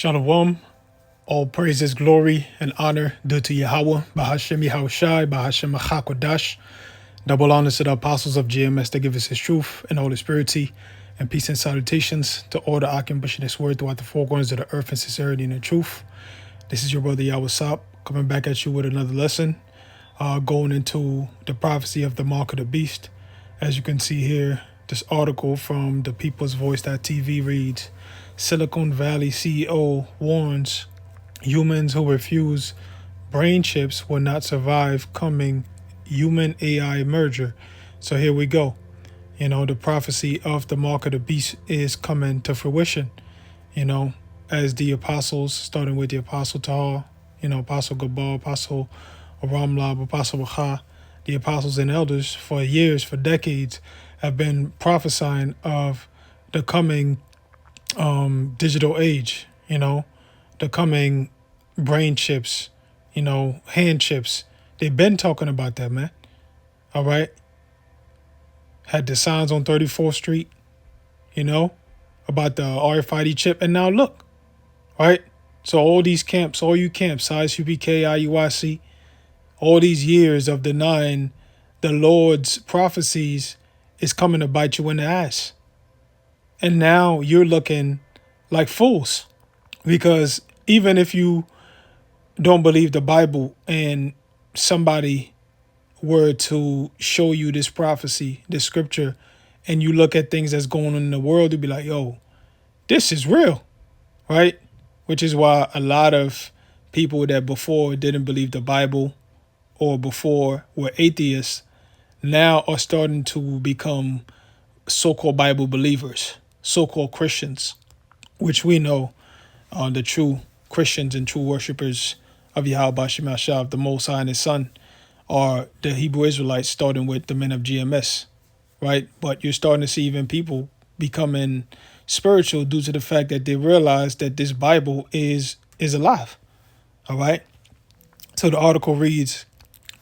Shalom. All praises, glory, and honor due to Yahweh, Bahashem Yahushai, Bahashem Achakodash. Double honors to the apostles of GMS that give us his truth and Holy Spirity, and peace and salutations to all the Akim pushing this word throughout the four corners of the earth in sincerity and in truth. This is your brother Yahweh Sop coming back at you with another lesson, going into the prophecy of the mark of the beast. As you can see here, this article from the People's Voice.tv reads, Silicon Valley CEO warns humans who refuse brain chips will not survive coming human AI merger. So here we go. The prophecy of the mark of the beast is coming to fruition. As the apostles, starting with the Apostle Tahar, Apostle Gabal, Apostle Ramlab, Apostle Bacha, the apostles and elders for years, for decades, have been prophesying of the coming digital age, the coming brain chips, hand chips. They've been talking about that, man. All right. Had the signs on 34th Street, about the RFID chip. And now look, right? So all these camps, all you camps, ISUPK, IUIC, all these years of denying the Lord's prophecies is coming to bite you in the ass. And now you're looking like fools, because even if you don't believe the Bible and somebody were to show you this prophecy, this scripture, and you look at things that's going on in the world, you'd be like, yo, this is real, right? Which is why a lot of people that before didn't believe the Bible or before were atheists now are starting to become so-called Bible believers, so-called Christians, which we know are the true Christians and true worshipers of Yahweh Shemashah, of the Most High and His Son, are the Hebrew Israelites, starting with the men of GMS, right? But you're starting to see even people becoming spiritual due to the fact that they realize that this Bible is alive, all right? So the article reads,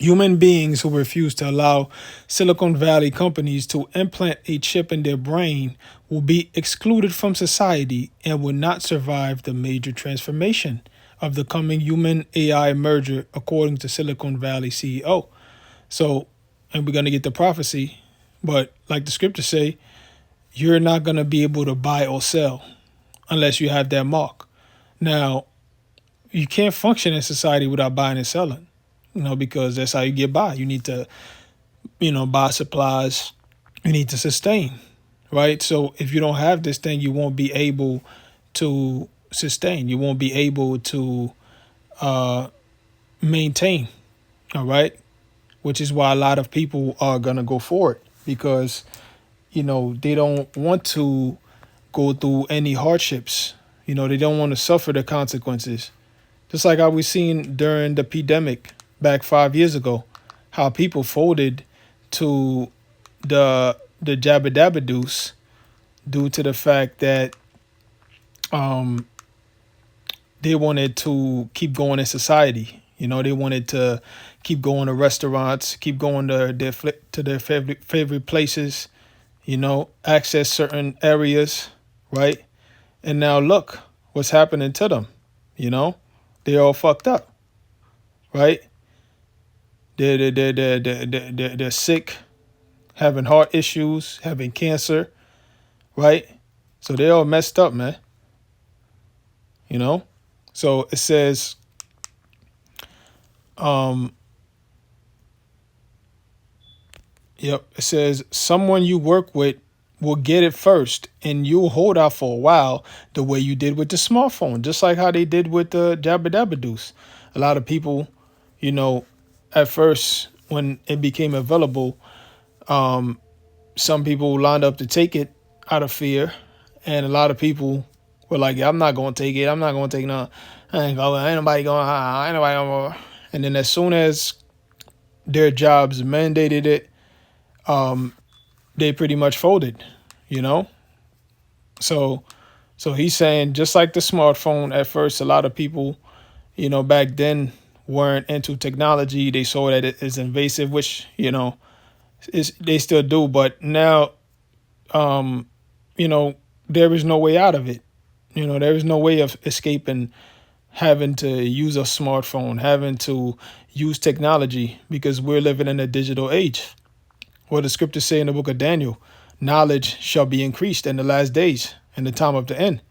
human beings who refuse to allow Silicon Valley companies to implant a chip in their brain will be excluded from society and will not survive the major transformation of the coming human AI merger, according to Silicon Valley CEO. So, and we're going to get the prophecy, but like the scriptures say, you're not going to be able to buy or sell unless you have that mark. Now, you can't function in society without buying and selling, because that's how you get by. You need to, buy supplies. You need to sustain, right? So if you don't have this thing, you won't be able to sustain. You won't be able to maintain, all right? Which is why a lot of people are going to go for it, because, they don't want to go through any hardships. They don't want to suffer the consequences. Just like how we seen during the pandemic back 5 years ago, how people folded to the jabba dabba deuce due to the fact that they wanted to keep going in society. They wanted to keep going to restaurants, keep going to their favorite places, access certain areas, right? And now look what's happening to them. They're all fucked up, right? They're sick, having heart issues, having cancer, right? So they're all messed up, man. So it says, it says someone you work with will get it first and you'll hold out for a while, the way you did with the smartphone, just like how they did with the Jabba Dabba Deuce. A lot of people, at first when it became available, some people lined up to take it out of fear, and a lot of people were like, yeah, I'm not going to take it. I'm not going to take no. Ain't nobody going. And then as soon as their jobs mandated it, they pretty much folded, So he's saying, just like the smartphone, at first, a lot of people, back then weren't into technology. They saw that it is invasive, which, they still do. But now, there is no way out of it. There is no way of escaping having to use a smartphone, having to use technology, because we're living in a digital age. What the scriptures say in the book of Daniel, knowledge shall be increased in the last days, in the time of the end.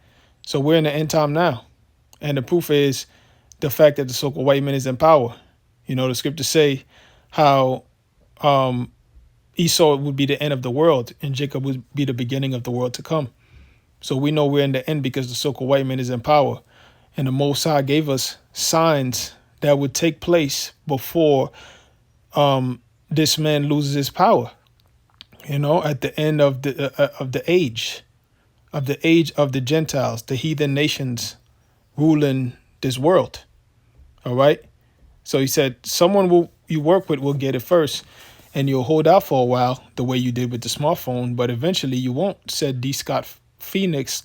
So we're in the end time now. And the proof is the fact that the so-called white man is in power. The scriptures say how Esau would be the end of the world and Jacob would be the beginning of the world to come. So we know we're in the end because the so-called white man is in power. And the Most High gave us signs that would take place before this man loses his power. At the end of the age of the Gentiles, the heathen nations ruling this world. All right. So he said, someone you work with will get it first, and you'll hold out for a while, the way you did with the smartphone, but eventually you won't, said D. Scott Phoenix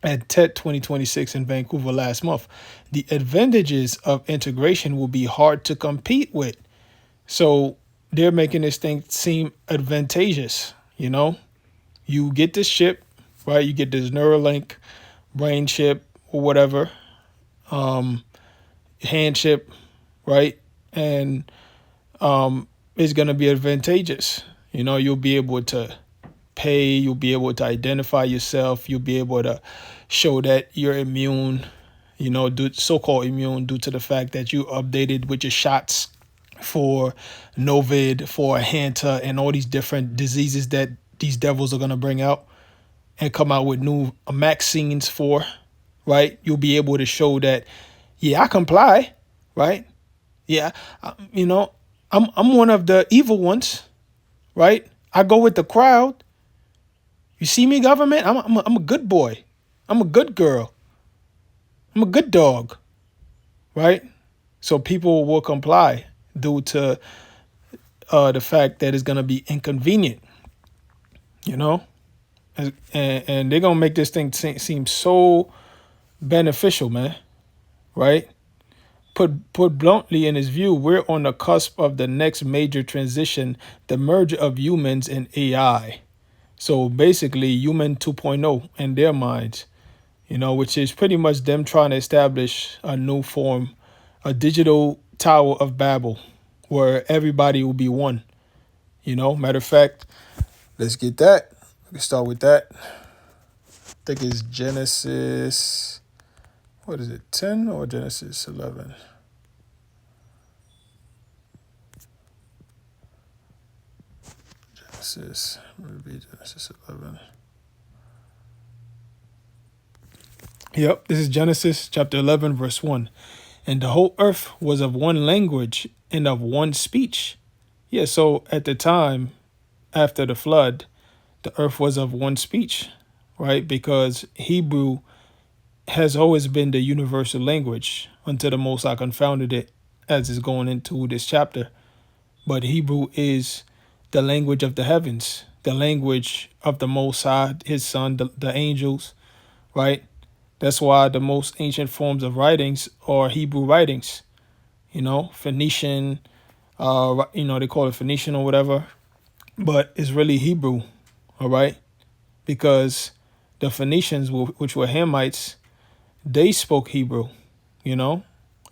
at TED 2026 in Vancouver last month. The advantages of integration will be hard to compete with. So they're making this thing seem advantageous. You get this chip, right? You get this Neuralink brain chip or whatever, hand chip, right? And it's going to be advantageous. You'll be able to pay, you'll be able to identify yourself, you'll be able to show that you're immune, so-called immune, due to the fact that you updated with your shots for Novid, for a Hanta, and all these different diseases that these devils are going to bring out and come out with new vaccines for, right? You'll be able to show that, yeah, I comply, right? Yeah, I'm one of the evil ones, right? I go with the crowd. You see me, government? I'm a good boy. I'm a good girl. I'm a good dog, right? So people will comply due to the fact that it's gonna be inconvenient, and they're gonna make this thing seem so beneficial, man, right? Put bluntly, in his view, we're on the cusp of the next major transition, the merger of humans and AI. So basically, human 2.0 in their minds, which is pretty much them trying to establish a new form, a digital Tower of Babel, where everybody will be one. Matter of fact, let's get that. We can start with that. I think it's Genesis, what is it, 10 or Genesis 11? Genesis 11. Yep, this is Genesis chapter 11, verse 1. And the whole earth was of one language and of one speech. Yeah, so at the time, after the flood, the earth was of one speech, right? Because Hebrew has always been the universal language until the Most High confounded it, as is going into this chapter. But Hebrew is the language of the heavens, the language of the Most High, his son, the angels, right? That's why the most ancient forms of writings are Hebrew writings, Phoenician, they call it Phoenician or whatever, but it's really Hebrew, all right? Because the Phoenicians, which were Hamites, they spoke Hebrew,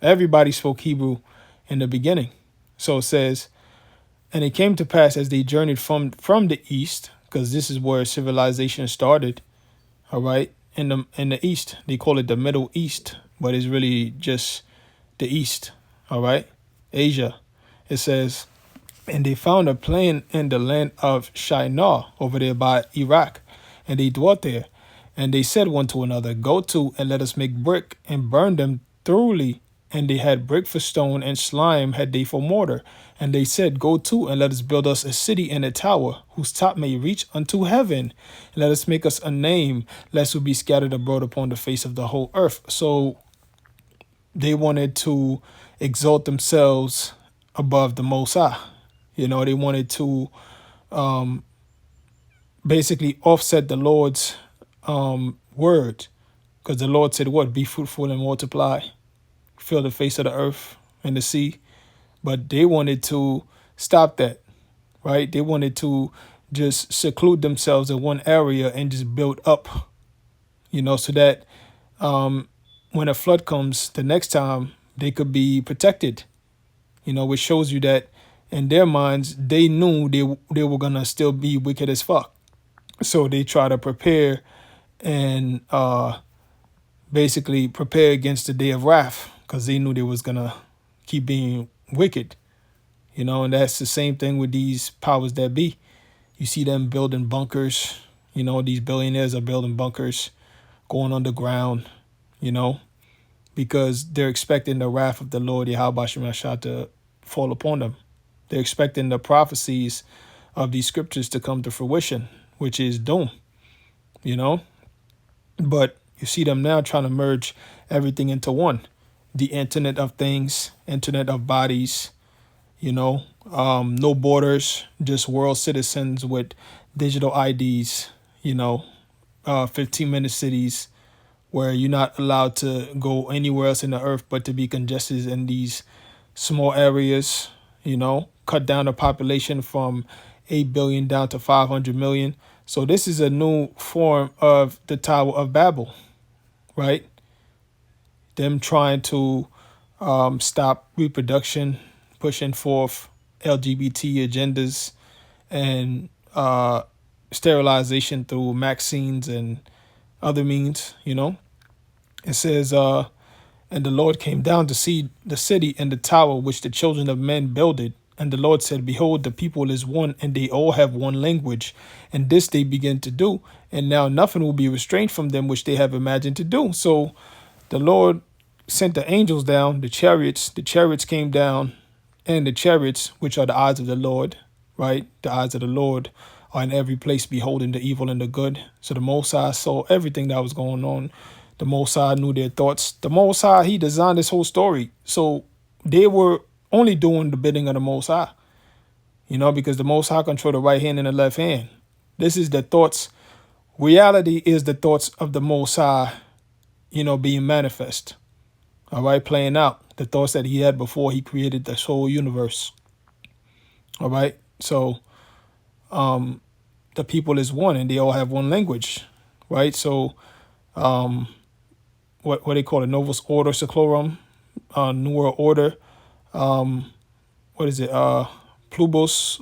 Everybody spoke Hebrew in the beginning. So it says, and it came to pass as they journeyed from the east, because this is where civilization started, all right? In the east, they call it the Middle East, but it's really just the east, all right? Asia. It says, and they found a plain in the land of Shinar, over there by Iraq, and they dwelt there. And they said one to another, go to and let us make brick and burn them thoroughly. And they had brick for stone, and slime had they for mortar. And they said, go to and let us build us a city and a tower, whose top may reach unto heaven. And let us make us a name, lest we be scattered abroad upon the face of the whole earth. So they wanted to exalt themselves above the Most High. They wanted to basically offset the Lord's word. Because the Lord said, what? Be fruitful and multiply. Fill the face of the earth and the sea. But they wanted to stop that, right? They wanted to just seclude themselves in one area and just build up, so that when a flood comes the next time, they could be protected. Which shows you that in their minds they knew they were gonna still be wicked as fuck. So they try to prepare and basically prepare against the day of wrath because they knew they was gonna keep being wicked. And that's the same thing with these powers that be. You see them building bunkers. These billionaires are building bunkers, going underground, because they're expecting the wrath of the Lord Yahweh Shemashah to fall upon them. They're expecting the prophecies of these scriptures to come to fruition, which is doom, But you see them now trying to merge everything into one. The Internet of Things, Internet of Bodies, no borders, just world citizens with digital IDs, 15-minute cities where you're not allowed to go anywhere else in the earth but to be congested in these small areas, cut down the population from 8 billion down to 500 million. So this is a new form of the Tower of Babel, right? Them trying to stop reproduction, pushing forth LGBT agendas and sterilization through vaccines and other means, It says, and the Lord came down to see the city and the tower which the children of men builded. And the Lord said, behold, the people is one, and they all have one language. And this they begin to do. And now nothing will be restrained from them which they have imagined to do. So the Lord sent the angels down, the chariots came down, and the chariots, which are the eyes of the Lord, right? The eyes of the Lord are in every place, beholding the evil and the good. So the Most High saw everything that was going on. The Most High knew their thoughts. The Most High, he designed this whole story. So they were only doing the bidding of the Most High, because the Most High control the right hand and the left hand. This is the thoughts. Reality is the thoughts of the Most High, being manifest. All right, playing out the thoughts that he had before he created this whole universe. All right, so the people is one and they all have one language, right? So what they call it, Novus Order Seclorum, New World Order, what is it, Plubus,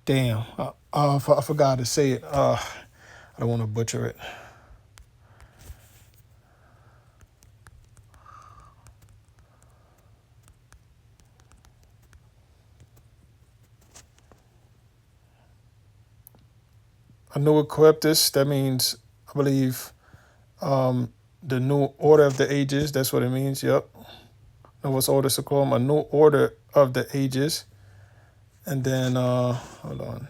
damn, I forgot to say it, I don't want to butcher it. New Equiptus, that means, I believe, the new order of the ages. That's what it means. Yep. Novus Order Seclorum, a new order of the ages. And then, hold on.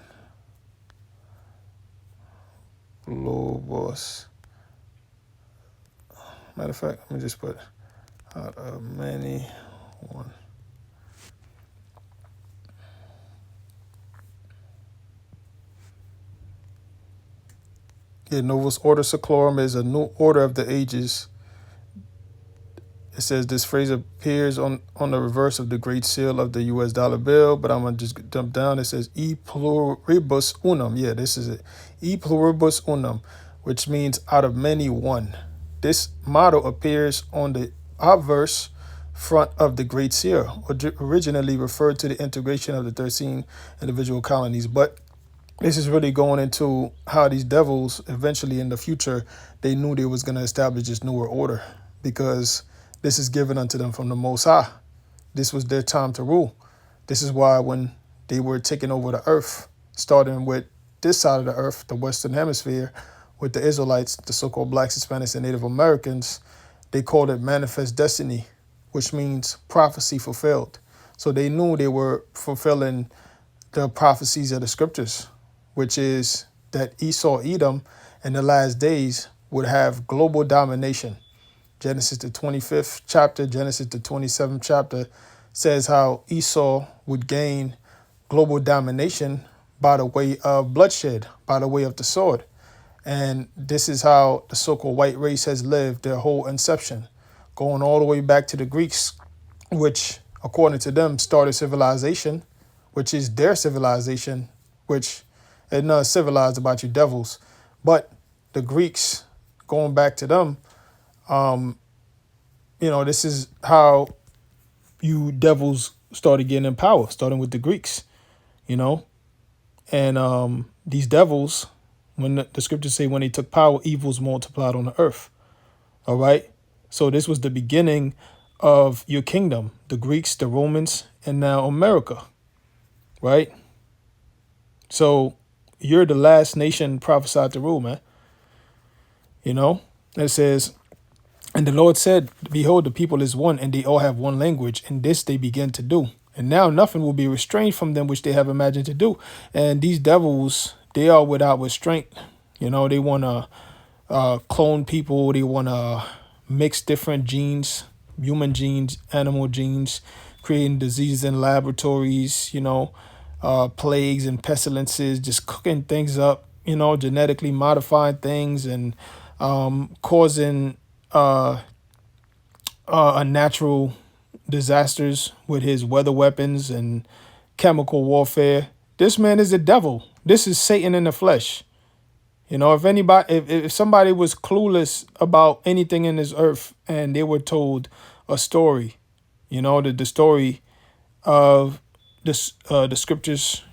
Globus. Matter of fact, let me just put out of many one. Yeah, Novus Order Seclorum is a new order of the ages. It says this phrase appears on the reverse of the Great Seal of the U.S. dollar bill, but I'm going to just dump down. It says E pluribus unum. Yeah, this is it. E pluribus unum, which means out of many one. This motto appears on the obverse front of the Great Seal, originally referred to the integration of the 13 individual colonies, but this is really going into how these devils eventually in the future, they knew they was going to establish this newer order because this is given unto them from the Most High. This was their time to rule. This is why when they were taking over the earth, starting with this side of the earth, the Western Hemisphere, with the Israelites, the so-called blacks, Hispanics, and Native Americans, they called it manifest destiny, which means prophecy fulfilled. So they knew they were fulfilling the prophecies of the scriptures, which is that Esau, Edom, in the last days would have global domination. Genesis the 25th chapter, Genesis the 27th chapter says how Esau would gain global domination by the way of bloodshed, by the way of the sword. And this is how the so-called white race has lived their whole inception, going all the way back to the Greeks, which, according to them, started civilization, which is their civilization, which is not civilized about you devils. But the Greeks, going back to them, this is how you devils started getting in power, starting with the Greeks, and these devils, when the scriptures say when they took power, evils multiplied on the earth. All right. So this was the beginning of your kingdom, the Greeks, the Romans, and now America. Right. So you're the last nation prophesied to rule, man. It says, and the Lord said, behold, the people is one, and they all have one language, and this they begin to do. And now nothing will be restrained from them which they have imagined to do. And these devils, they are without restraint. They want to clone people. They want to mix different genes, human genes, animal genes, creating diseases in laboratories, plagues and pestilences, just cooking things up, genetically modifying things and causing unnatural disasters with his weather weapons and chemical warfare. This man is the devil. This is Satan in the flesh. If somebody was clueless about anything in this earth and they were told a story, the story of this the scriptures,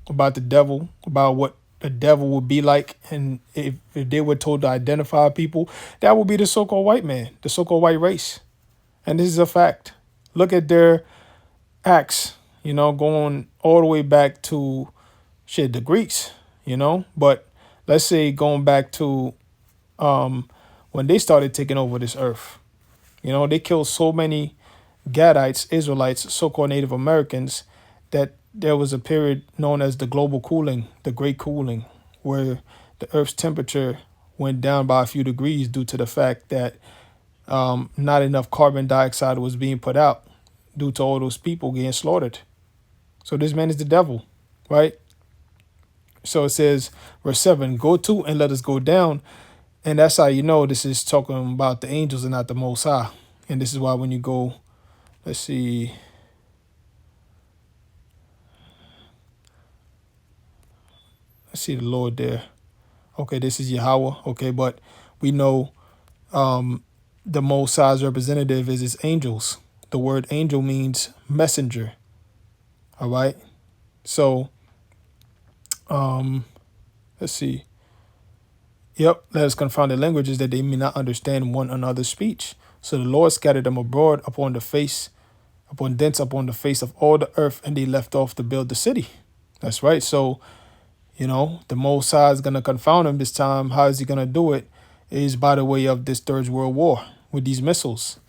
about the devil, about what the devil would be like, and if they were told to identify people, that would be the so-called white man, the so-called white race. And this is a fact. Look at their acts, going all the way back to the Greeks, but let's say going back to when they started taking over this earth. They killed so many Gadites, Israelites, so-called Native Americans, that there was a period known as the global cooling, the Great Cooling, where the Earth's temperature went down by a few degrees due to the fact that not enough carbon dioxide was being put out due to all those people getting slaughtered. So this man is the devil, right? So it says, verse 7, go to and let us go down. And that's how this is talking about the angels and not the Most High. And this is why when you go, let's see. I see the Lord there. Okay, this is Yahweh. Okay, but we know the Most High's representative is his angels. The word angel means messenger. All right. So, let's see. Yep, let us confound the languages that they may not understand one another's speech. So the Lord scattered them abroad upon the face of all the earth, and they left off to build the city. That's right. So, the Most High is going to confound them this time. How is he going to do it? Is by the way of this Third World War with these missiles.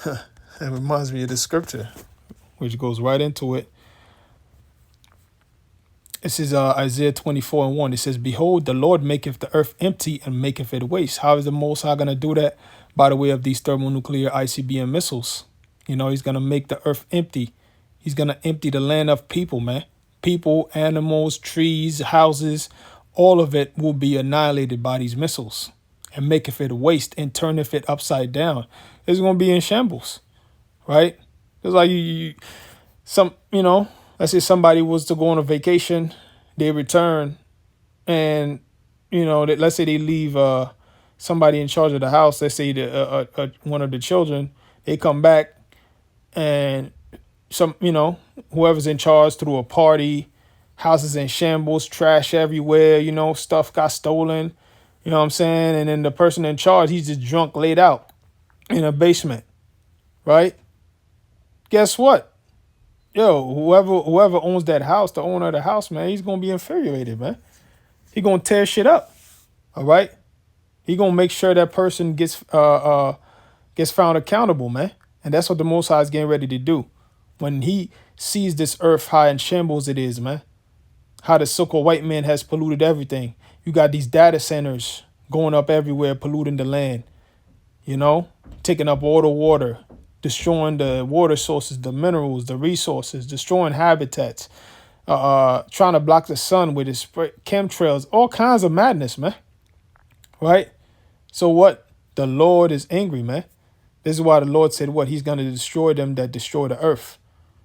It reminds me of the scripture, which goes right into it. This is Isaiah 24:1. It says, behold, the Lord maketh the earth empty and maketh it waste. How is the Most High going to do that? By the way of these thermonuclear ICBM missiles. He's going to make the earth empty. He's going to empty the land of people, man. People, animals, trees, houses, all of it will be annihilated by these missiles, and maketh it waste and turneth it upside down. It's going to be in shambles, right? It's like let's say somebody was to go on a vacation, they return, and let's say they leave somebody in charge of the house. Let's say one of the children, they come back, and whoever's in charge threw a party, houses in shambles, trash everywhere, stuff got stolen, you know what I'm saying? And then the person in charge, he's just drunk, laid out in a basement, right? Guess what? Yo, whoever owns that house, the owner of the house, man, he's going to be infuriated, man. He going to tear shit up, all right? He going to make sure that person gets found accountable, man. And that's what the Most High is getting ready to do. When he sees this earth, how in shambles it is, man. How the so-called white man has polluted everything. You got these data centers going up everywhere, polluting the land, taking up all the water, destroying the water sources, the minerals, the resources, destroying habitats, trying to block the sun with its chemtrails, all kinds of madness, man. Right? So what? The Lord is angry, man. This is why the Lord said what? He's going to destroy them that destroy the earth.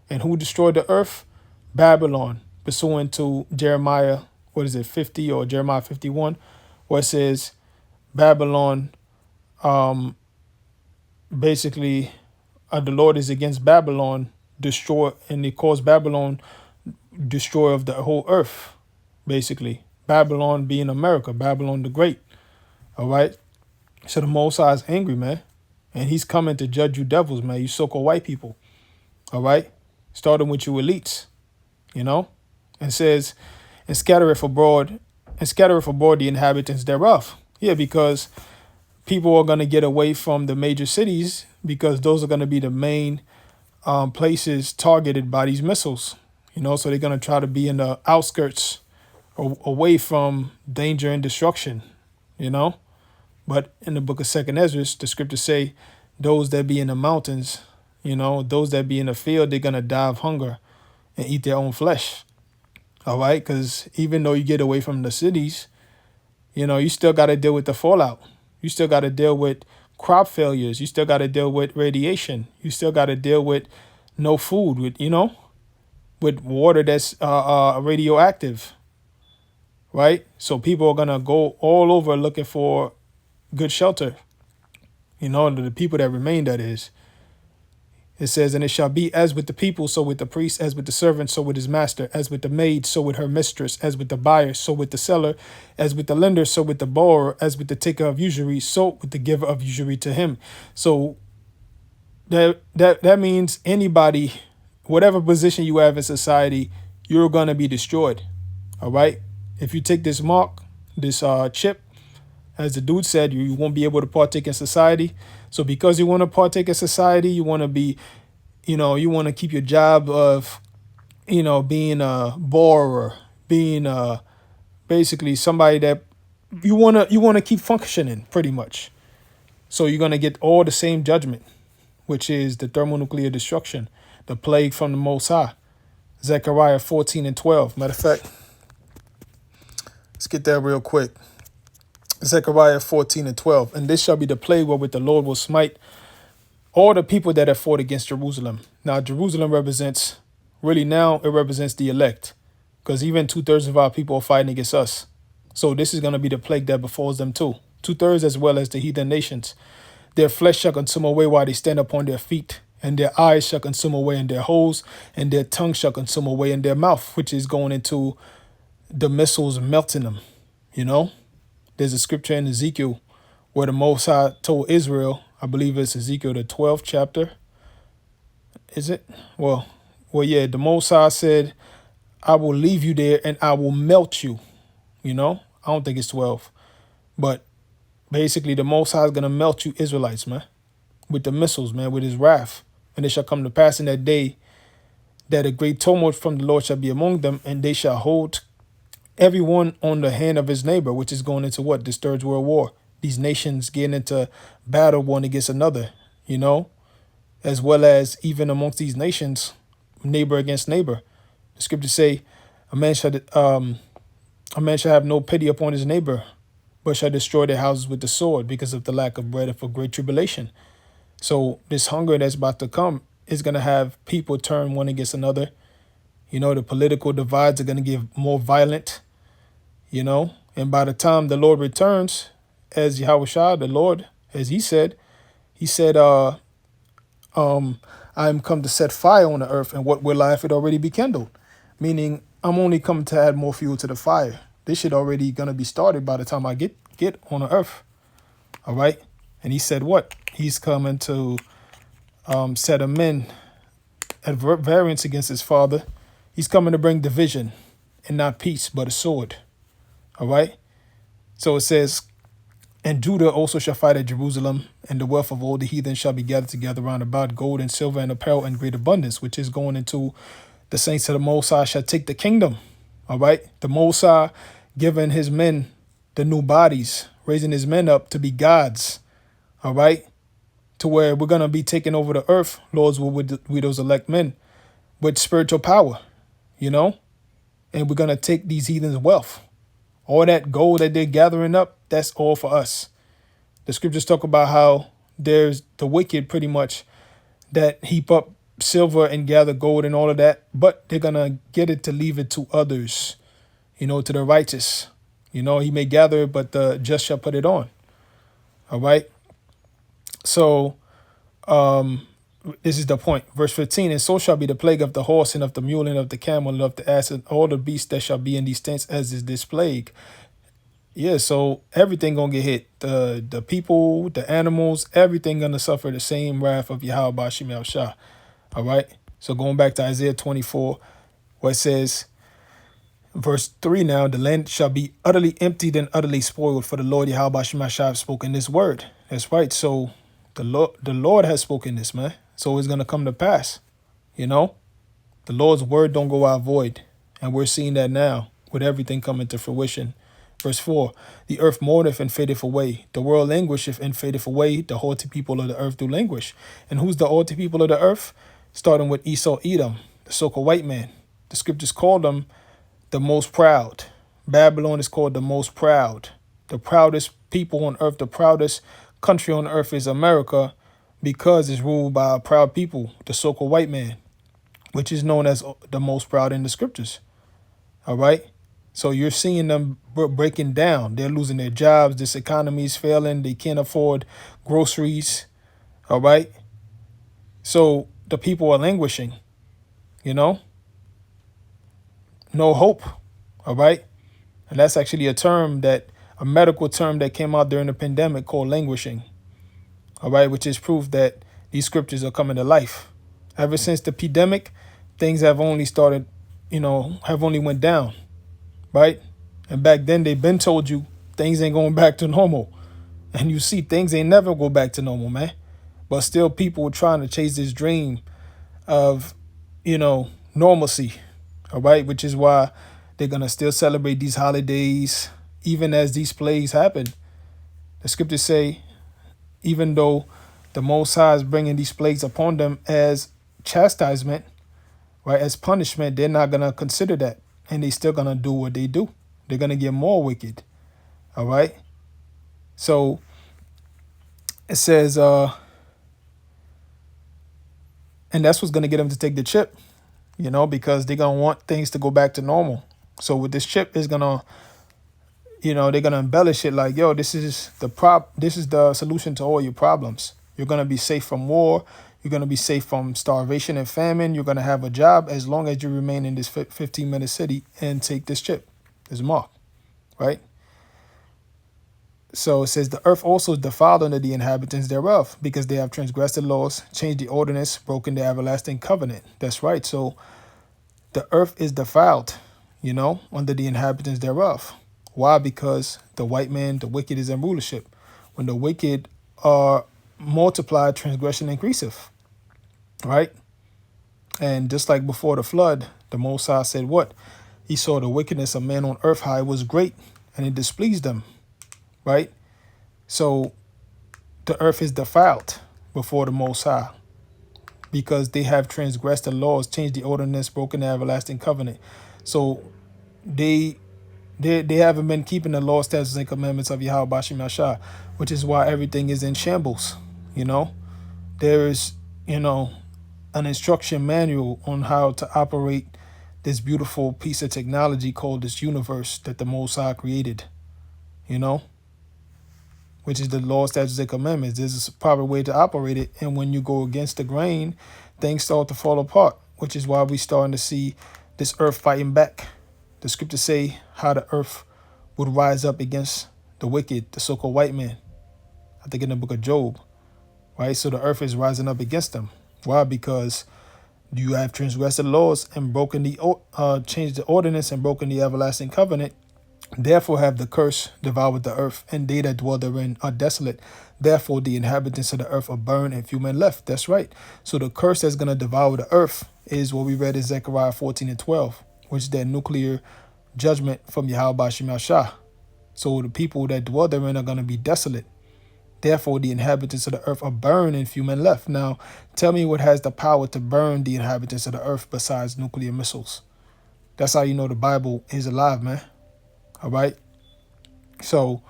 And who destroyed the earth? Babylon, pursuant to Jeremiah, 50 or Jeremiah 51, where it says Babylon, basically, the Lord is against Babylon, destroy, and it calls Babylon destroyer of the whole earth, basically. Babylon being America, Babylon the Great. All right. So the Most High is angry, man. And he's coming to judge you devils, man. You so-called white people. All right. Starting with you elites, you know, and says, and scattereth abroad the inhabitants thereof. Yeah, because people are going to get away from the major cities because those are going to be the main places targeted by these missiles, you know, so they're going to try to be in the outskirts away from danger and destruction, you know. But in the book of Second Ezra, the scriptures say those that be in the mountains, you know, those that be in the field, they're going to die of hunger and eat their own flesh. All right. Because even though you get away from the cities, you know, you still got to deal with the fallout. You still got to deal with crop failures. You still got to deal with radiation. You still got to deal with no food, with, you know, with water that's radioactive. Right. So people are going to go all over looking for good shelter. You know, the people that remain, that is. It says, and it shall be as with the people, so with the priest, as with the servant, so with his master, as with the maid, so with her mistress, as with the buyer, so with the seller, as with the lender, so with the borrower, as with the taker of usury, so with the giver of usury to him. So that means anybody, whatever position you have in society, you're going to be destroyed. All right. If you take this mark, this chip, as the dude said, you won't be able to partake in society. So because you want to partake in society, you want to be, you know, you want to keep your job of, you know, being a borrower, being basically somebody that you want to keep functioning pretty much. So you're going to get all the same judgment, which is the thermonuclear destruction, the plague from the Most High. Zechariah 14:12. Matter of fact, let's get that real quick. Zechariah 14:12. And this shall be the plague wherewith the Lord will smite all the people that have fought against Jerusalem. Now, Jerusalem represents, really now, it represents the elect. Because even 2/3 of our people are fighting against us. So this is going to be the plague that befalls them too. 2/3 as well as the heathen nations. Their flesh shall consume away while they stand upon their feet. And their eyes shall consume away in their holes. And their tongue shall consume away in their mouth. Which is going into the missiles melting them, you know. There's a scripture in Ezekiel where the Most High told Israel, I believe it's Ezekiel, the 12th chapter. Is it? Well, yeah, the Most High said, I will leave you there and I will melt you. You know, I don't think it's 12. But basically, the Most High is going to melt you Israelites, man, with the missiles, man, with his wrath. And it shall come to pass in that day that a great tumult from the Lord shall be among them, and they shall hold everyone on the hand of his neighbor, which is going into what? This Third World War. These nations getting into battle one against another, you know, as well as even amongst these nations, neighbor against neighbor. The scriptures say a man shall have no pity upon his neighbor, but shall destroy their houses with the sword because of the lack of bread and for great tribulation. So this hunger that's about to come is going to have people turn one against another. You know, the political divides are going to get more violent, you know, and by the time the Lord returns, as Yahushua, the Lord, as he said, I am come to set fire on the earth, and what will I if it already be kindled? Meaning I'm only coming to add more fuel to the fire. This shit already going to be started by the time I get on the earth. All right. And he said what? He's coming to set a man at variance against his father. He's coming to bring division and not peace, but a sword. All right. So it says, and Judah also shall fight at Jerusalem, and the wealth of all the heathen shall be gathered together round about, gold and silver and apparel in great abundance, which is going into the saints of the Most High shall take the kingdom. All right. The Most High giving his men the new bodies, raising his men up to be gods. All right. To where we're going to be taking over the earth, Lords will with those elect men with spiritual power, you know, and we're going to take these heathens' wealth. All that gold that they're gathering up, that's all for us. The scriptures talk about how there's the wicked pretty much that heap up silver and gather gold and all of that, but they're going to get it to leave it to others, you know, to the righteous, He may gather it, but the just shall put it on. All right. So this is the point. Verse 15, and so shall be the plague of the horse and of the mule and of the camel and of the ass and all the beasts that shall be in these tents as is this plague. Yeah, so everything gonna get hit. The people, the animals, everything gonna suffer the same wrath of Yahweh Bashim El Shah. All right. So going back to Isaiah 24, where it says, verse 3 now, the land shall be utterly emptied and utterly spoiled, for the Lord Yahweh Bashim El Shah have spoken this word. That's right. So the Lord has spoken this, man. So it's gonna come to pass. The Lord's word don't go out void. And we're seeing that now with everything coming to fruition. Verse 4, the earth mourneth and fadeth away. The world languisheth and fadeth away. The haughty people of the earth do languish. And who's the haughty people of the earth? Starting with Esau, Edom, the so-called white man. The scriptures call them the most proud. Babylon is called the most proud. The proudest people on earth, the proudest country on earth is America, because it's ruled by a proud people, the so-called white man, which is known as the most proud in the scriptures. All right. So you're seeing them breaking down. They're losing their jobs. This economy is failing. They can't afford groceries. All right. So the people are languishing, no hope. All right. And that's actually a medical term that came out during the pandemic called languishing. All right. Which is proof that these scriptures are coming to life. Ever since the pandemic, things have only started, have only went down. Right? And back then they've been told you things ain't going back to normal. And you see things ain't never go back to normal, man. But still people are trying to chase this dream of, normalcy. All right? Which is why they're going to still celebrate these holidays, even as these plagues happen. The scriptures say, even though the Most High is bringing these plagues upon them as chastisement, right, as punishment, they're not going to consider that. And they still going to do what they do. They're going to get more wicked. All right. So it says, and that's what's going to get them to take the chip, because they're going to want things to go back to normal. So with this chip, is going to, they're going to embellish it like, yo, this is the solution to all your problems. You're going to be safe from war. You're going to be safe from starvation and famine. You're going to have a job as long as you remain in this 15-minute city and take this chip, this mark, right? So it says, the earth also is defiled under the inhabitants thereof, because they have transgressed the laws, changed the ordinance, broken the everlasting covenant. That's right. So the earth is defiled, under the inhabitants thereof. Why? Because the white man, the wicked, is in rulership. When the wicked are multiplied, transgression increaseth. Right? And just like before the flood, the Most High said what? He saw the wickedness of man on earth, how it was great, and it displeased them. Right? So the earth is defiled before the Most High, because they have transgressed the laws, changed the ordinance, broken the everlasting covenant. So they haven't been keeping the law, statutes, and commandments of Yahweh Bashim Yashah, which is why everything is in shambles. There is, an instruction manual on how to operate this beautiful piece of technology called this universe that the Most High created, which is the law, statutes, and commandments. There's a proper way to operate it. And when you go against the grain, things start to fall apart, which is why we're starting to see this earth fighting back. The scriptures say how the earth would rise up against the wicked, the so-called white man. I think in the book of Job, right? So the earth is rising up against them. Why? Because you have transgressed the laws and broken changed the ordinance and broken the everlasting covenant. Therefore have the curse devoured the earth, and they that dwell therein are desolate. Therefore the inhabitants of the earth are burned, and few men left. That's right. So the curse that's going to devour the earth is what we read in Zechariah 14 and 12, which is that nuclear judgment from Yahweh Bashim Yashah. So the people that dwell therein are going to be desolate. Therefore, the inhabitants of the earth are burned, and few men left. Now, tell me what has the power to burn the inhabitants of the earth besides nuclear missiles. That's how you know the Bible is alive, man. All right? So,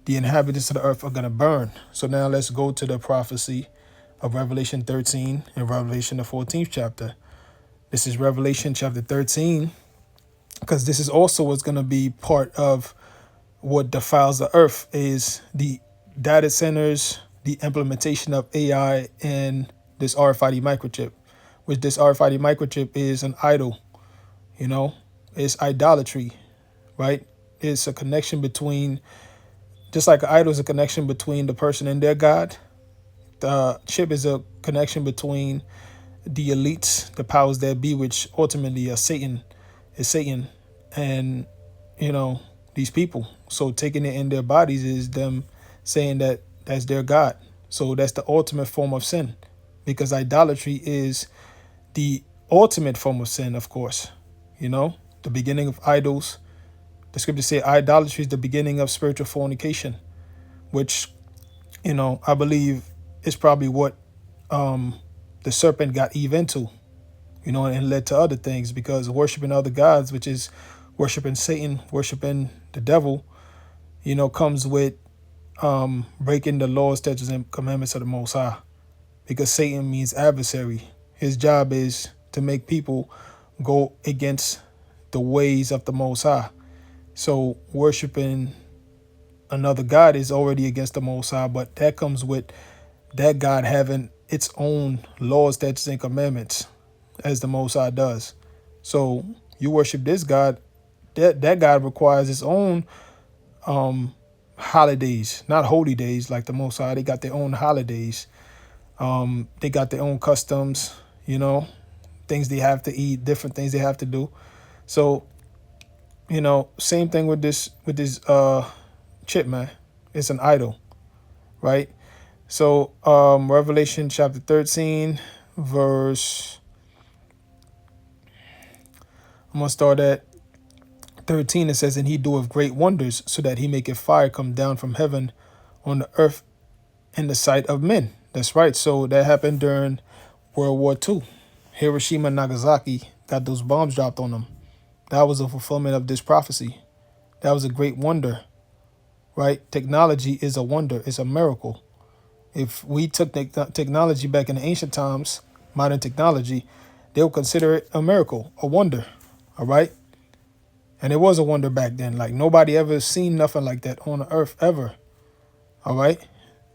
the inhabitants of the earth are going to burn. So now let's go to the prophecy of Revelation 13 and Revelation the 14th chapter. This is Revelation chapter 13, because this is also what's going to be part of what defiles the earth is the data centers, the implementation of AI, and this RFID microchip, which this RFID microchip is an idol, you know, it's idolatry, right? It's a connection between, just like an idol is a connection between the person and their God, the chip is a connection between the elites, the powers that be, which ultimately are Satan, and you know these people. So taking it in their bodies is them saying that that's their God. So that's the ultimate form of sin, because idolatry is the ultimate form of sin, of course. You know, the beginning of idols. The scriptures say idolatry is the beginning of spiritual fornication, which I believe is probably what the serpent got Eve into, and led to other things, because worshiping other gods, which is worshiping Satan, worshiping the devil, comes with breaking the laws, statutes, and commandments of the Most High, because Satan means adversary. His job is to make people go against the ways of the Most High. So worshiping another God is already against the Most High, but that comes with that God having its own laws, statutes, and commandments, as the Most High does. So you worship this God, that God requires its own holidays, not holy days like the Most High. They got their own holidays. They got their own customs, things they have to eat, different things they have to do. So, same thing with this chip, man. It's an idol, right? So Revelation chapter 13, verse, I'm going to start at 13. It says, "And he doeth great wonders, so that he maketh fire come down from heaven on the earth in the sight of men." That's right. So that happened during World War II. Hiroshima and Nagasaki got those bombs dropped on them. That was a fulfillment of this prophecy. That was a great wonder, right? Technology is a wonder. It's a miracle. If we took technology back in the ancient times, modern technology, they'll consider it a miracle, a wonder, all right? And it was a wonder back then. Like, nobody ever seen nothing like that on the earth ever, all right?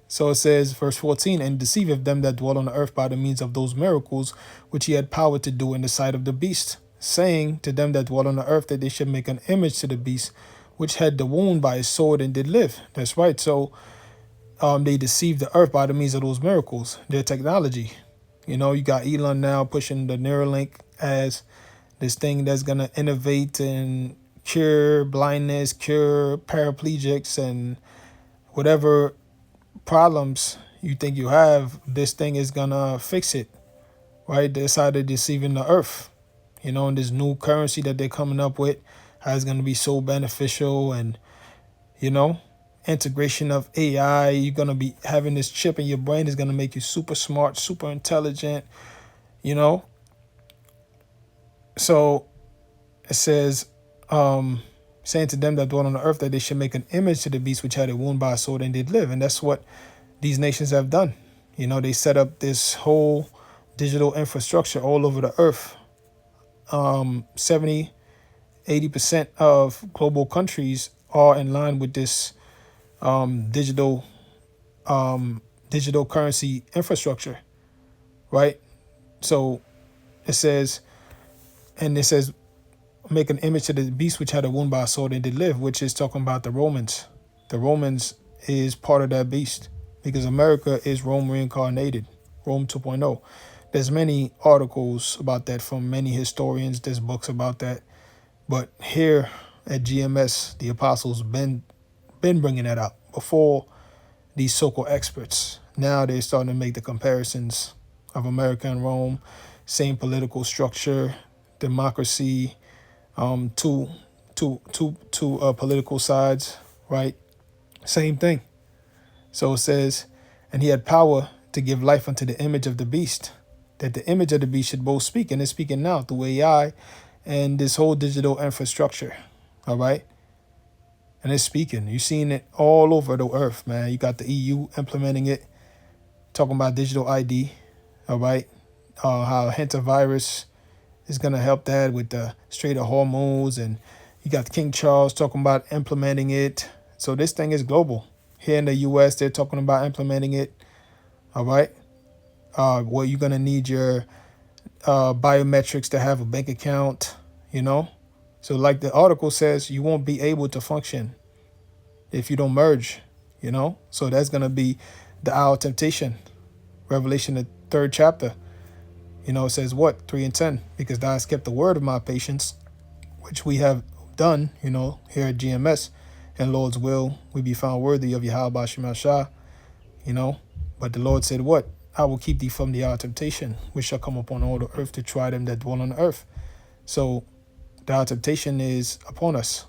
So it says, verse 14, "And deceiveth them that dwell on the earth by the means of those miracles which he had power to do in the sight of the beast, saying to them that dwell on the earth that they should make an image to the beast, which had the wound by his sword and did live." That's right. So they deceived the earth by the means of those miracles, their technology. You got Elon now pushing the Neuralink as this thing that's going to innovate and cure blindness, cure paraplegics, and whatever problems you think you have, this thing is going to fix it, right? They decided deceiving the earth, and this new currency that they're coming up with, how it's going to be so beneficial, and, integration of AI. You're going to be having this chip in your brain is going to make you super smart, super intelligent, So it says, saying to them that dwell on the earth that they should make an image to the beast which had a wound by a sword and did live. And that's what these nations have done. They set up this whole digital infrastructure all over the earth. 70, 80% of global countries are in line with this digital currency infrastructure, right? So it says, make an image to the beast which had a wound by a sword and did live, which is talking about the Romans. The Romans is part of that beast, because America is Rome reincarnated, Rome 2.0. There's many articles about that from many historians. There's books about that. But here at GMS, the apostles been bringing that up before these so-called experts. Now they're starting to make the comparisons of America and Rome, same political structure, democracy, two political sides, right? Same thing. So it says, "And he had power to give life unto the image of the beast, that the image of the beast should both speak," and it's speaking now through AI and this whole digital infrastructure, all right? And it's speaking. You're seeing it all over the earth, man. You got the EU implementing it, talking about digital ID, all right? How hantavirus is going to help that with the Strait of Hormuz, and, You got King Charles talking about implementing it. So this thing is global. Here in the U.S., they're talking about implementing it. All right. Well, you're gonna need your biometrics to have a bank account. You know. So like the article says, you won't be able to function if you don't merge. You know. So that's gonna be the hour of temptation. Revelation, the 3rd chapter. You know, it says what? 3 and 10. Because thou hast kept the word of my patience, which we have done, you know, here at GMS. And Lord's will, we be found worthy of Yahweh Bashim Shah, you know. But the Lord said, what? I will keep thee from the hour of temptation, which shall come upon all the earth to try them that dwell on the earth. So the hour of temptation is upon us,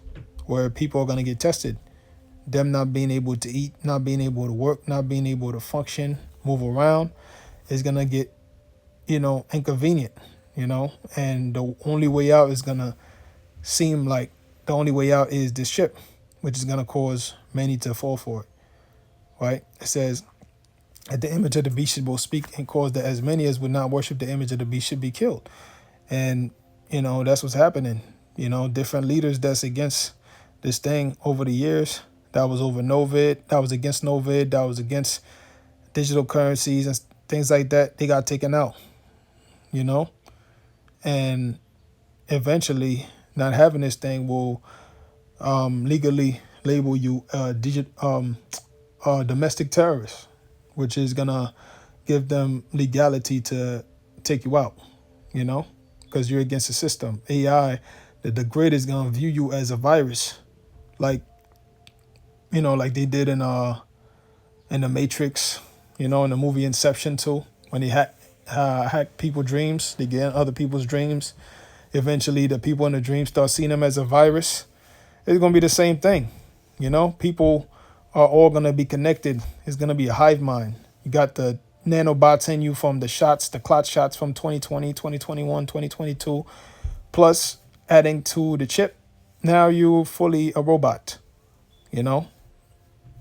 where people are going to get tested. Them not being able to eat, not being able to work, not being able to function, move around, is going to get, you know, inconvenient, you know. And the only way out is going to seem like the only way out is this ship, which is going to cause many to fall for it, right? It says, at the image of the beast will speak and cause that as many as would not worship the image of the beast should be killed. And, you know, that's what's happening. You know, different leaders that's against this thing over the years. That was over Novid. That was against Novid. That was against digital currencies and things like that. They got taken out, you know? And eventually, not having this thing will legally label you domestic terrorist, which is gonna give them legality to take you out, you know, because you're against the system. AI, the grid is gonna view you as a virus, like, you know, like they did in the Matrix, you know, in the movie Inception too, when they hack people's dreams, they get in other people's dreams. Eventually, the people in the dream start seeing them as a virus. It's going to be the same thing. You know, people are all going to be connected. It's going to be a hive mind. You got the nanobots in you from the shots, the clot shots from 2020, 2021, 2022, plus adding to the chip. Now you're fully a robot, you know,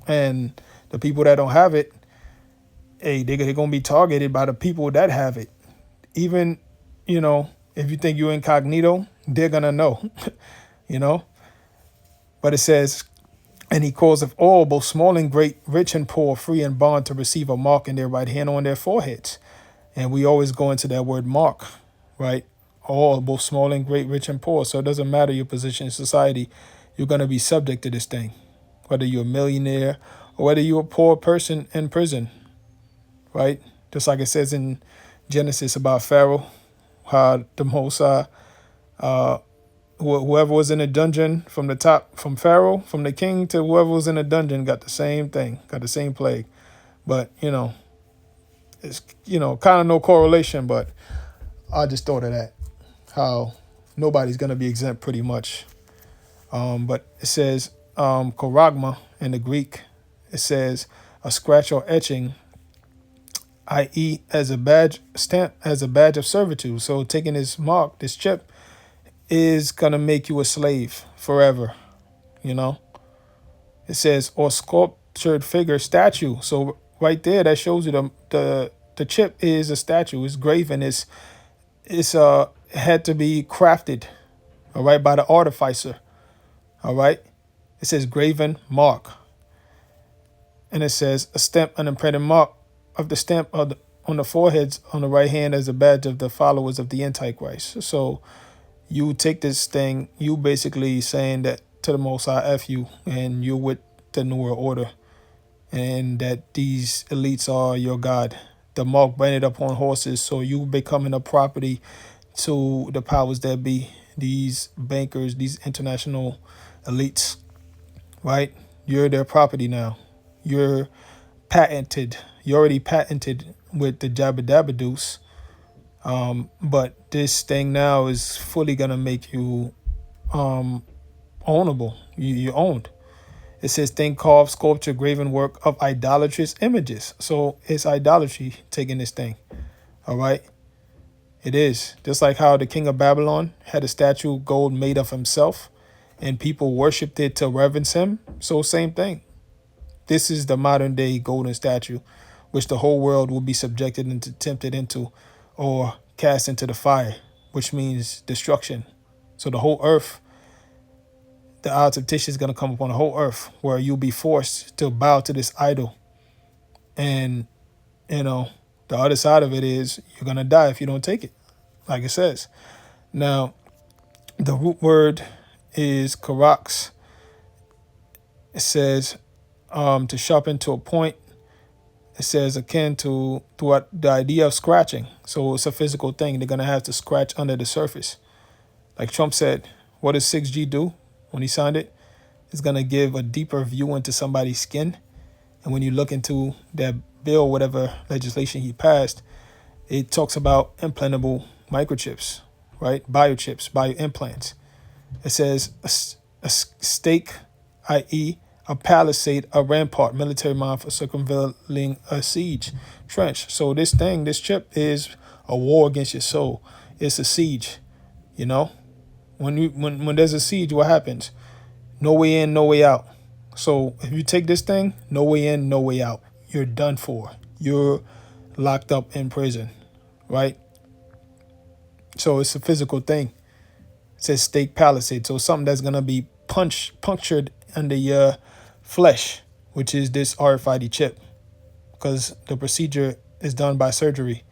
and the people that don't have it, hey, they're going to be targeted by the people that have it. Even, you know, if you think you're incognito, they're going to know, you know. But it says, and he causeth all, both small and great, rich and poor, free and bond, to receive a mark in their right hand or on their foreheads. And we always go into that word mark, right? All, both small and great, rich and poor. So it doesn't matter your position in society. You're going to be subject to this thing, whether you're a millionaire or whether you're a poor person in prison, right? Just like it says in Genesis about Pharaoh, how the Most High, whoever was in a dungeon from the top, from Pharaoh, from the king to whoever was in a dungeon, got the same thing, got the same plague. But, you know, it's, you know, kind of no correlation, but I just thought of that, how nobody's going to be exempt pretty much. But it says charagma in the Greek, it says a scratch or etching, i.e. as a badge, stamp as a badge of servitude. So taking this mark, this chip, is going to make you a slave forever, you know. It says, or sculptured figure, statue. So right there, that shows you the chip is a statue. It's graven. It's had to be crafted, all right, by the artificer, all right. It says graven mark. And it says a stamp, an imprinted mark of the stamp on the foreheads on the right hand as a badge of the followers of the Antichrist. So you take this thing, you basically saying that to the Most High, F you, and you're with the New World Order, and that these elites are your God. The mark branded upon horses, so you becoming a property to the powers that be, these bankers, these international elites, right? You're their property now. You're patented. You're already patented with the Jabba Dabba Deuce. But this thing now is fully gonna make you ownable. You're owned. It says thing carved, sculpture, graven work of idolatrous images. So it's idolatry taking this thing. All right. It is. Just like how the king of Babylon had a statue of gold made of himself and people worshipped it to reverence him. So same thing. This is the modern day golden statue, which the whole world will be subjected and tempted into, or cast into the fire, which means destruction. So the whole earth the hour of temptation is going to come upon the whole earth, where you'll be forced to bow to this idol. And, the other side of it is you're going to die if you don't take it, like it says. Now, the root word is karax. It says to sharpen to a point. It says akin to what the idea of scratching. So it's a physical thing. They're going to have to scratch under the surface. Like Trump said, what does 6G do when he signed it? It's going to give a deeper view into somebody's skin. And when you look into that bill, whatever legislation he passed, it talks about implantable microchips, right? Biochips, bioimplants. It says a stake, i.e., a palisade, a rampart, military mine for circumventing a siege trench. So this chip is a war against your soul. It's a siege, When there's a siege, what happens? No way in, no way out. So if you take this thing, no way in, no way out. You're done for. You're locked up in prison, right? So it's a physical thing. It says stake palisade. So something that's going to be punctured under your flesh, which is this RFID chip, because the procedure is done by surgery.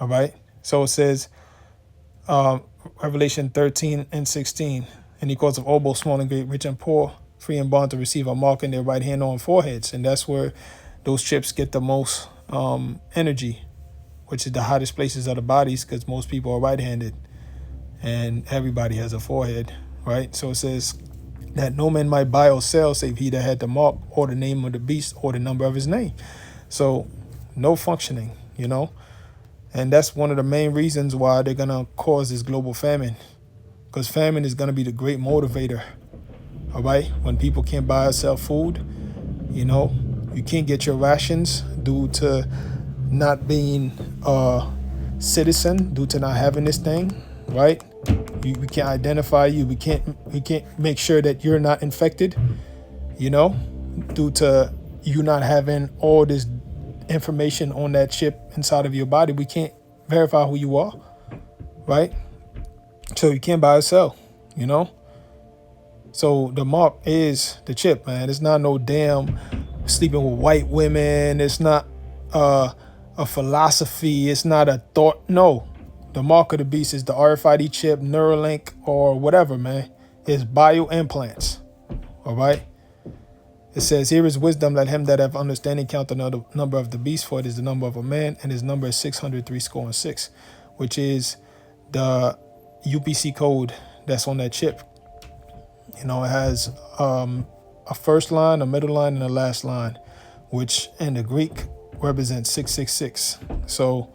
All right. So it says, Revelation 13:16, and he calls of all, both small and great, rich and poor, free and bond, to receive a mark in their right hand on foreheads. And that's where those chips get the most energy, which is the hottest places of the bodies, because most people are right-handed and everybody has a forehead, right? So it says that no man might buy or sell save he that had the mark or the name of the beast or the number of his name. So no functioning, And that's one of the main reasons why they're going to cause this global famine, because famine is going to be the great motivator, all right? When people can't buy or sell food, you can't get your rations due to not being a citizen, due to not having this thing, right? We can't identify you. We can't make sure that you're not infected, due to you not having all this information on that chip inside of your body. We can't verify who you are, right? So you can't buy or sell, So the mark is the chip, man. It's not no damn sleeping with white women. It's not a philosophy. It's not a thought. No, the mark of the beast is the RFID chip, Neuralink, or whatever, man. It's bioimplants, all right? It says, here is wisdom, let him that have understanding count the number of the beast, for it is the number of a man, and his number is 603, which is the UPC code that's on that chip. It has a first line, a middle line, and a last line, which in the Greek represents 666. So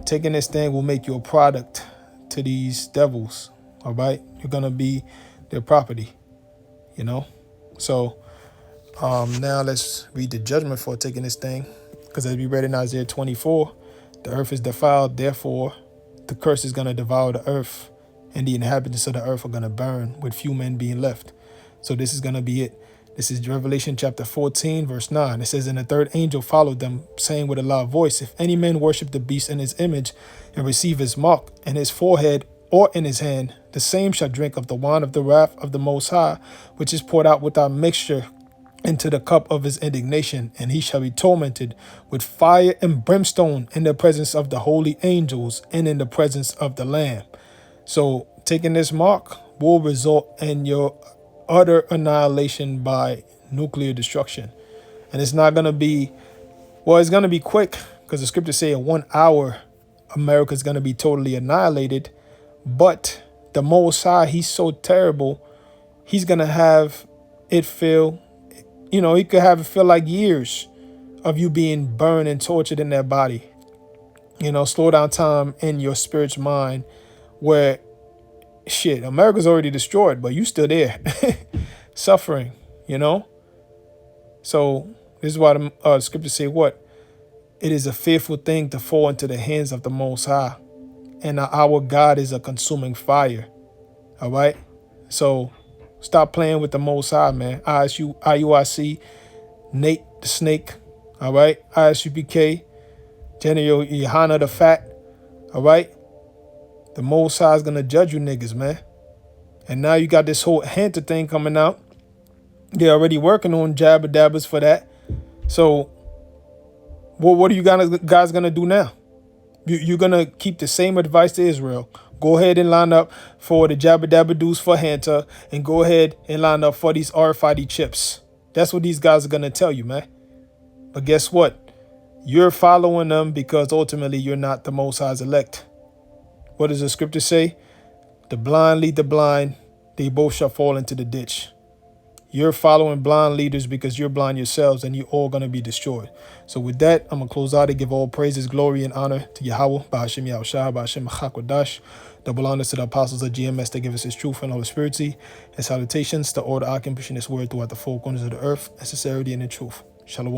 taking this thing will make you a product to these devils, all right? You're going to be their property, So now let's read the judgment for taking this thing, because as we read in Isaiah 24, the earth is defiled, therefore the curse is going to devour the earth, and the inhabitants of the earth are going to burn, with few men being left. So this is going to be it. This is Revelation chapter 14, verse 9. It says, and the third angel followed them, saying with a loud voice, if any man worship the beast in his image, and receive his mark in his forehead or in his hand, the same shall drink of the wine of the wrath of the Most High, which is poured out without mixture into the cup of his indignation, and he shall be tormented with fire and brimstone in the presence of the holy angels and in the presence of the Lamb. So taking this mark will result in your utter annihilation by nuclear destruction. And it's not going to be, it's going to be quick, because the scriptures say in 1 hour, America is going to be totally annihilated. But the Most High, he's so terrible, he's going to have it feel, he could have it feel like years of you being burned and tortured in that body. Slow down time in your spirit's mind, where America's already destroyed, but you still there suffering, So this is why the scriptures say what? It is a fearful thing to fall into the hands of the Most High. And our God is a consuming fire. All right. So stop playing with the Most High, man. IUIC, Nate the Snake. All right. ISUPK, General Yohana the Fat. All right. The Most High is going to judge you niggas, man. And now you got this whole Hunter thing coming out. They're already working on jabber dabbers for that. So what are you guys gonna do now? You're gonna keep the same advice to Israel. Go ahead and line up for the jabber dabber dudes for Hunter, and go ahead and line up for these RFID chips. That's what these guys are gonna tell you, man. But guess what? You're following them because ultimately you're not the Most High's elect. What does the scripture say? The blind lead the blind, they both shall fall into the ditch. You're following blind leaders because you're blind yourselves, and you're all going to be destroyed. So with that, I'm going to close out and give all praises, glory, and honor to Yahweh, Ba'ashem Yahushua, Ba'ashem Chakwadash. Double honors to the apostles of GMS that give us his truth and Holy Spirit. And salutations to all the Akim pushing this word throughout the four corners of the earth in sincerity and in truth. Shalom.